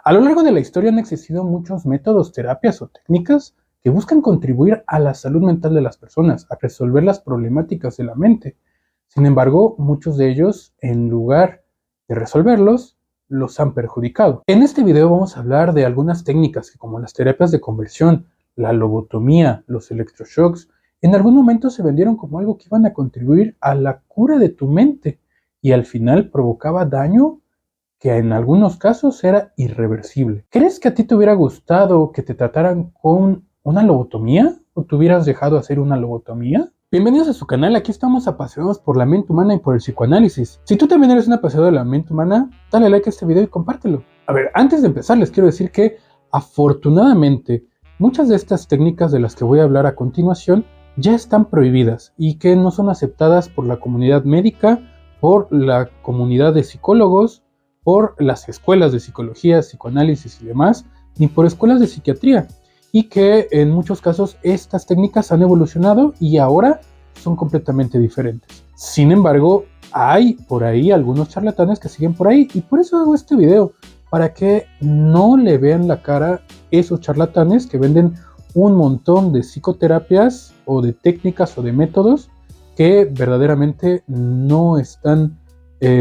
A lo largo de la historia han existido muchos métodos, terapias o técnicas que buscan contribuir a la salud mental de las personas, a resolver las problemáticas de la mente. Sin embargo, muchos de ellos, en lugar de resolverlos, los han perjudicado. En este video vamos a hablar de algunas técnicas que, como las terapias de conversión, la lobotomía, los electroshocks, en algún momento se vendieron como algo que iban a contribuir a la cura de tu mente y al final provocaba daño que en algunos casos era irreversible. ¿Crees que a ti te hubiera gustado que te trataran con una lobotomía o te hubieras dejado hacer una lobotomía? Bienvenidos a su canal, aquí estamos apasionados por la mente humana y por el psicoanálisis. Si tú también eres un apasionado de la mente humana, dale like a este video y compártelo. A ver, antes de empezar les quiero decir que afortunadamente muchas de estas técnicas de las que voy a hablar a continuación ya están prohibidas y que no son aceptadas por la comunidad médica, por la comunidad de psicólogos, por las escuelas de psicología, psicoanálisis y demás, ni por escuelas de psiquiatría, y que en muchos casos estas técnicas han evolucionado y ahora son completamente diferentes. Sin embargo, hay por ahí algunos charlatanes que siguen por ahí y por eso hago este video, para que no le vean la cara esos charlatanes que venden un montón de psicoterapias o de técnicas o de métodos que verdaderamente no están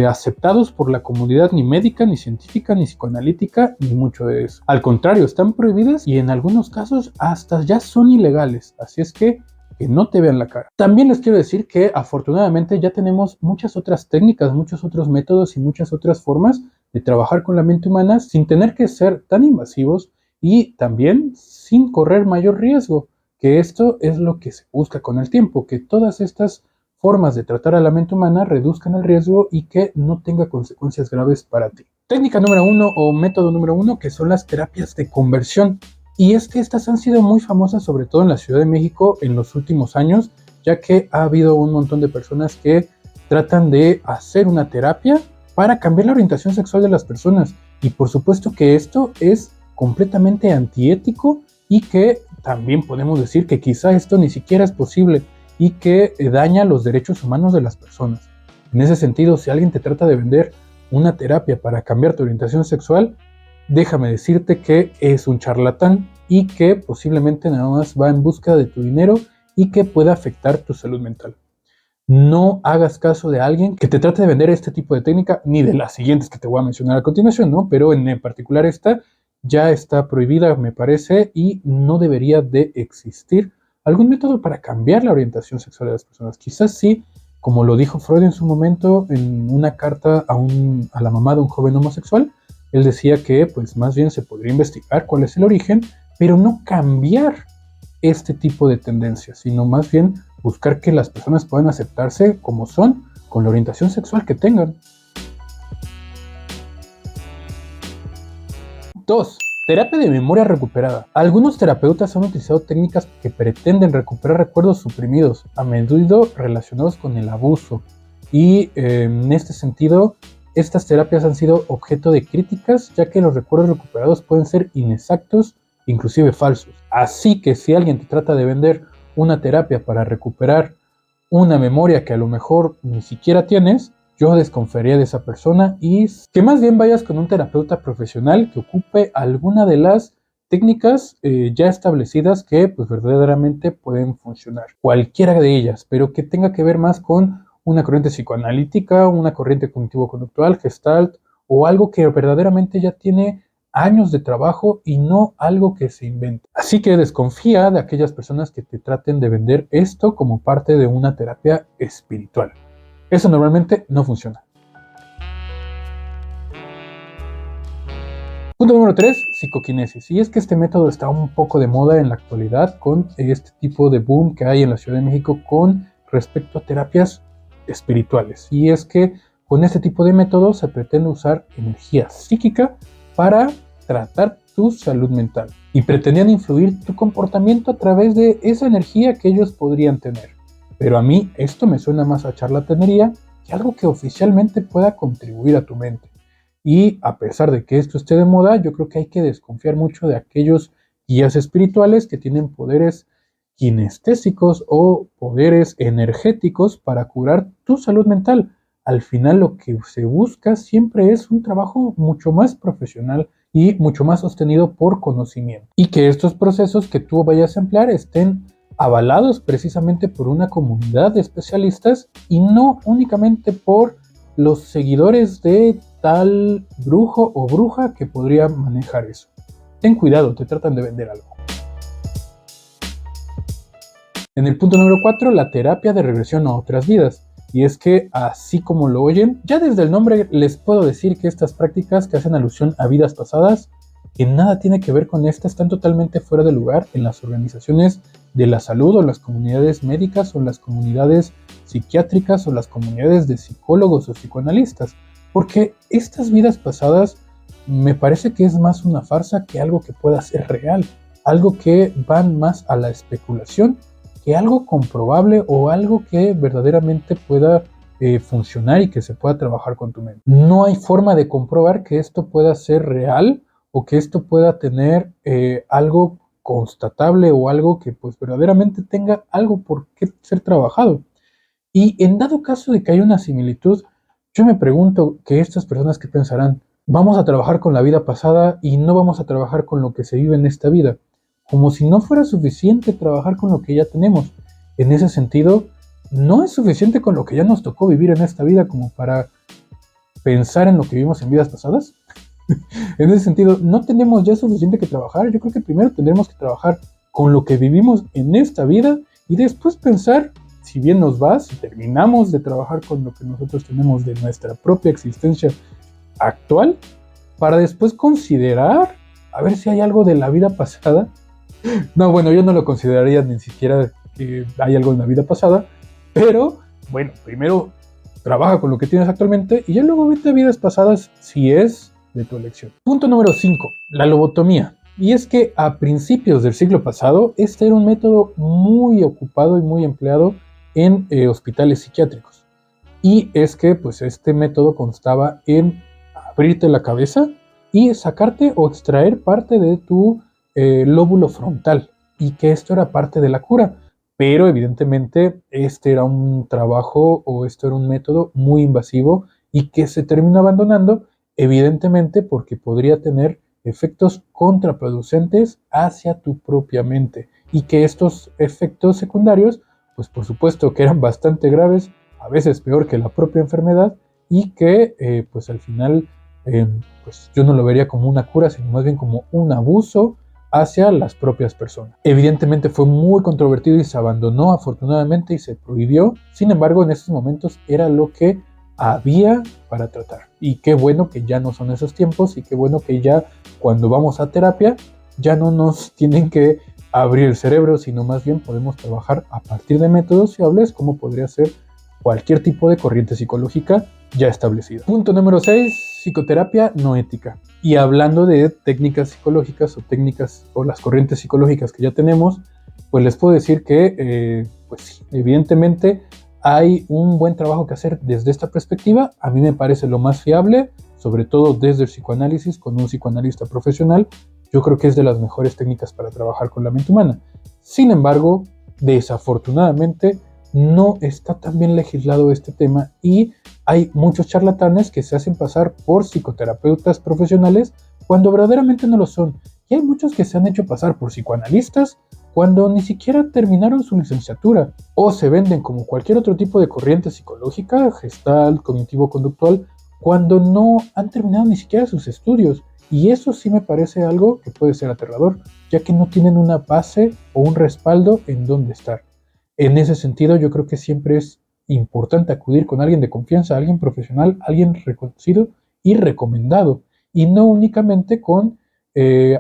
aceptados por la comunidad ni médica, ni científica, ni psicoanalítica, ni mucho de eso. Al contrario, están prohibidas y en algunos casos hasta ya son ilegales. Así es que no te vean la cara. También les quiero decir que afortunadamente ya tenemos muchas otras técnicas, muchos otros métodos y muchas otras formas de trabajar con la mente humana sin tener que ser tan invasivos y también sin correr mayor riesgo, que esto es lo que se busca con el tiempo, que todas estas formas de tratar a la mente humana reduzcan el riesgo y que no tenga consecuencias graves para ti. Técnica número 1 o método número 1, que son las terapias de conversión. Y es que estas han sido muy famosas, sobre todo en la Ciudad de México, en los últimos años, ya que ha habido un montón de personas que tratan de hacer una terapia para cambiar la orientación sexual de las personas. Y por supuesto que esto es completamente antiético y que también podemos decir que quizá esto ni siquiera es posible y que daña los derechos humanos de las personas. En ese sentido, si alguien te trata de vender una terapia para cambiar tu orientación sexual, déjame decirte que es un charlatán y que posiblemente nada más va en busca de tu dinero y que puede afectar tu salud mental. No hagas caso de alguien que te trate de vender este tipo de técnica, ni de las siguientes que te voy a mencionar a continuación, ¿no? Pero en particular esta ya está prohibida, me parece, y no debería de existir algún método para cambiar la orientación sexual de las personas. Quizás sí, como lo dijo Freud en su momento en una carta a la mamá de un joven homosexual. Él decía que pues más bien se podría investigar cuál es el origen, pero no cambiar este tipo de tendencias, sino más bien buscar que las personas puedan aceptarse como son, con la orientación sexual que tengan. 2. Terapia de memoria recuperada. Algunos terapeutas han utilizado técnicas que pretenden recuperar recuerdos suprimidos, a menudo relacionados con el abuso. Y en este sentido, estas terapias han sido objeto de críticas, ya que los recuerdos recuperados pueden ser inexactos, inclusive falsos. Así que si alguien te trata de vender una terapia para recuperar una memoria que a lo mejor ni siquiera tienes, yo desconfiaría de esa persona y que más bien vayas con un terapeuta profesional que ocupe alguna de las técnicas ya establecidas que pues verdaderamente pueden funcionar. Cualquiera de ellas, pero que tenga que ver más con una corriente psicoanalítica, una corriente cognitivo-conductual, Gestalt o algo que verdaderamente ya tiene años de trabajo y no algo que se invente. Así que desconfía de aquellas personas que te traten de vender esto como parte de una terapia espiritual. Eso normalmente no funciona. Punto número 3, psicoquinesis. Y es que este método está un poco de moda en la actualidad con este tipo de boom que hay en la Ciudad de México con respecto a terapias espirituales. Y es que con este tipo de métodos se pretende usar energía psíquica para tratar tu salud mental. Y pretendían influir tu comportamiento a través de esa energía que ellos podrían tener. Pero a mí esto me suena más a charlatanería que algo que oficialmente pueda contribuir a tu mente. Y a pesar de que esto esté de moda, yo creo que hay que desconfiar mucho de aquellos guías espirituales que tienen poderes kinestésicos o poderes energéticos para curar tu salud mental. Al final lo que se busca siempre es un trabajo mucho más profesional y mucho más sostenido por conocimiento. Y que estos procesos que tú vayas a emplear estén avalados precisamente por una comunidad de especialistas y no únicamente por los seguidores de tal brujo o bruja que podría manejar eso. Ten cuidado, te tratan de vender algo. En el punto número 4, la terapia de regresión a otras vidas. Y es que, así como lo oyen, ya desde el nombre les puedo decir que estas prácticas que hacen alusión a vidas pasadas, que nada tiene que ver con esta, están totalmente fuera de lugar en las organizaciones de la salud o las comunidades médicas o las comunidades psiquiátricas o las comunidades de psicólogos o psicoanalistas. Porque estas vidas pasadas me parece que es más una farsa que algo que pueda ser real, algo que van más a la especulación que algo comprobable o algo que verdaderamente pueda funcionar y que se pueda trabajar con tu mente. No hay forma de comprobar que esto pueda ser real o que esto pueda tener algo constatable o algo que pues verdaderamente tenga algo por qué ser trabajado. Y en dado caso de que haya una similitud, yo me pregunto que estas personas que pensarán, vamos a trabajar con la vida pasada y no vamos a trabajar con lo que se vive en esta vida, como si no fuera suficiente trabajar con lo que ya tenemos. En ese sentido, no es suficiente con lo que ya nos tocó vivir en esta vida como para pensar en lo que vivimos en vidas pasadas. En ese sentido, no tenemos ya suficiente que trabajar. Yo creo que primero tendremos que trabajar con lo que vivimos en esta vida y después pensar, si bien nos va, si terminamos de trabajar con lo que nosotros tenemos de nuestra propia existencia actual, para después considerar a ver si hay algo de la vida pasada. No, bueno, yo no lo consideraría ni siquiera que hay algo en la vida pasada, pero bueno, primero trabaja con lo que tienes actualmente y ya luego vete a vidas pasadas si es de tu elección. Punto número 5, la lobotomía. Y es que a principios del siglo pasado, este era un método muy ocupado y muy empleado en hospitales psiquiátricos. Y es que pues este método constaba en abrirte la cabeza y sacarte o extraer parte de tu lóbulo frontal, y que esto era parte de la cura. Pero evidentemente este era un trabajo o esto era un método muy invasivo y que se termina abandonando, evidentemente porque podría tener efectos contraproducentes hacia tu propia mente y que estos efectos secundarios, pues por supuesto que eran bastante graves, a veces peor que la propia enfermedad y que pues al final pues yo no lo vería como una cura, sino más bien como un abuso hacia las propias personas. Evidentemente fue muy controvertido y se abandonó afortunadamente y se prohibió. Sin embargo, en esos momentos era lo que había para tratar. Y qué bueno que ya no son esos tiempos y qué bueno que ya cuando vamos a terapia ya no nos tienen que abrir el cerebro, sino más bien podemos trabajar a partir de métodos fiables como podría ser cualquier tipo de corriente psicológica ya establecida. Punto número 6, psicoterapia no ética. Y hablando de técnicas psicológicas o técnicas o las corrientes psicológicas que ya tenemos, pues les puedo decir que pues evidentemente hay un buen trabajo que hacer desde esta perspectiva. A mí me parece lo más fiable, sobre todo desde el psicoanálisis con un psicoanalista profesional. Yo creo que es de las mejores técnicas para trabajar con la mente humana. Sin embargo, desafortunadamente, no está tan bien legislado este tema y hay muchos charlatanes que se hacen pasar por psicoterapeutas profesionales cuando verdaderamente no lo son. Y hay muchos que se han hecho pasar por psicoanalistas cuando ni siquiera terminaron su licenciatura o se venden como cualquier otro tipo de corriente psicológica, gestal, cognitivo-conductual, cuando no han terminado ni siquiera sus estudios. Y eso sí me parece algo que puede ser aterrador, ya que no tienen una base o un respaldo en dónde estar. En ese sentido, yo creo que siempre es importante acudir con alguien de confianza, alguien profesional, alguien reconocido y recomendado, y no únicamente con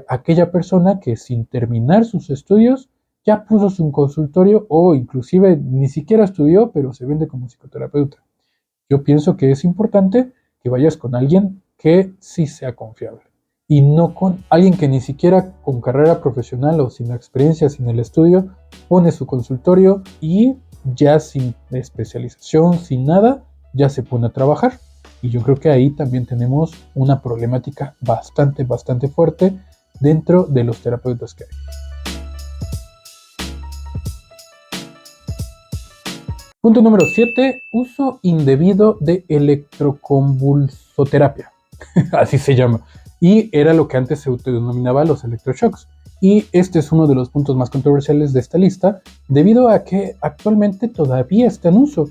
aquella persona que sin terminar sus estudios ya puso su consultorio o inclusive ni siquiera estudió, pero se vende como psicoterapeuta. Yo pienso que es importante que vayas con alguien que sí sea confiable y no con alguien que ni siquiera con carrera profesional o sin la experiencia, sin el estudio, pone su consultorio y ya sin especialización, sin nada, ya se pone a trabajar. Y yo creo que ahí también tenemos una problemática bastante fuerte dentro de los terapeutas que hay. Punto número 7, uso indebido de electroconvulsoterapia. Así se llama. y era lo que antes se denominaba los electroshocks. Y este es uno de los puntos más controversiales de esta lista, debido a que actualmente todavía está en uso,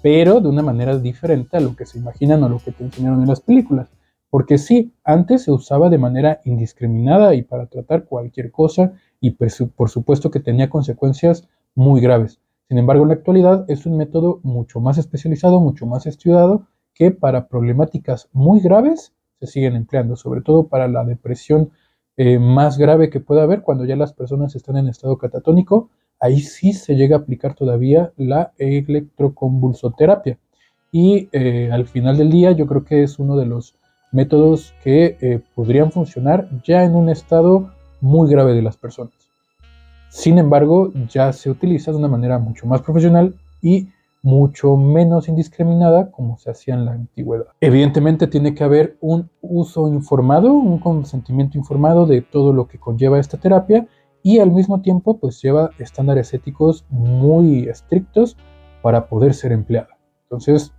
pero de una manera diferente a lo que se imaginan o lo que te enseñaron en las películas. Porque sí, antes se usaba de manera indiscriminada y para tratar cualquier cosa, y por supuesto que tenía consecuencias muy graves. Sin embargo, en la actualidad es un método mucho más especializado, mucho más estudiado, que para problemáticas muy graves se siguen empleando, sobre todo para la depresión más grave que pueda haber cuando ya las personas están en estado catatónico. Ahí sí se llega a aplicar todavía la electroconvulsoterapia. Y al final del día yo creo que es uno de los métodos que podrían funcionar ya en un estado muy grave de las personas. Sin embargo, ya se utiliza de una manera mucho más profesional y mucho menos indiscriminada como se hacía en la antigüedad. Evidentemente tiene que haber un uso informado, un consentimiento informado de todo lo que conlleva esta terapia, y al mismo tiempo pues lleva estándares éticos muy estrictos para poder ser empleada. Entonces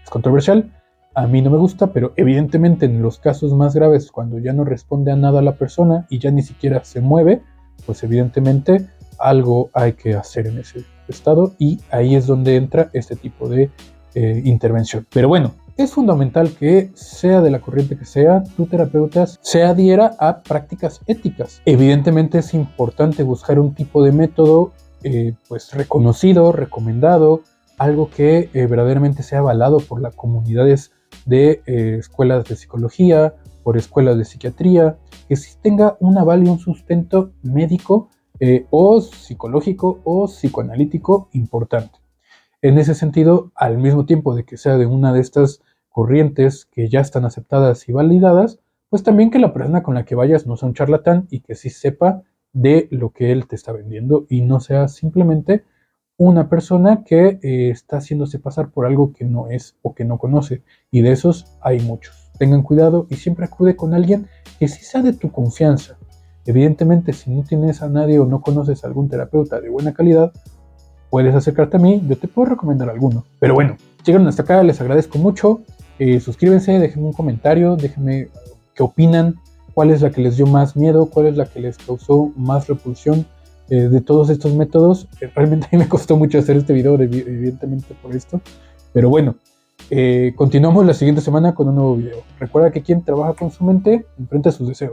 es controversial, a mí no me gusta, pero evidentemente en los casos más graves, cuando ya no responde a nada la persona y ya ni siquiera se mueve, pues evidentemente algo hay que hacer en ese estado, y ahí es donde entra este tipo de intervención. Pero bueno, es fundamental que, sea de la corriente que sea, tu terapeuta se adhiera a prácticas éticas. Evidentemente es importante buscar un tipo de método pues reconocido, recomendado, algo que verdaderamente sea avalado por las comunidades de escuelas de psicología, por escuelas de psiquiatría, que sí tenga un aval y un sustento médico o psicológico o psicoanalítico importante. En ese sentido, al mismo tiempo de que sea de una de estas corrientes que ya están aceptadas y validadas, pues también que la persona con la que vayas no sea un charlatán y que sí sepa de lo que él te está vendiendo y no sea simplemente una persona que está haciéndose pasar por algo que no es o que no conoce. Y de esos hay muchos. Tengan cuidado y siempre acude con alguien que sí sea de tu confianza. Evidentemente, si no tienes a nadie o no conoces a algún terapeuta de buena calidad, puedes acercarte a mí, yo te puedo recomendar alguno. Pero bueno, llegaron hasta acá, les agradezco mucho. Suscríbanse, déjenme un comentario, déjenme qué opinan, cuál es la que les dio más miedo, cuál es la que les causó más repulsión de todos estos métodos. Realmente a mí me costó mucho hacer este video, evidentemente por esto. Pero bueno, continuamos la siguiente semana con un nuevo video. Recuerda que quien trabaja con su mente enfrenta sus deseos.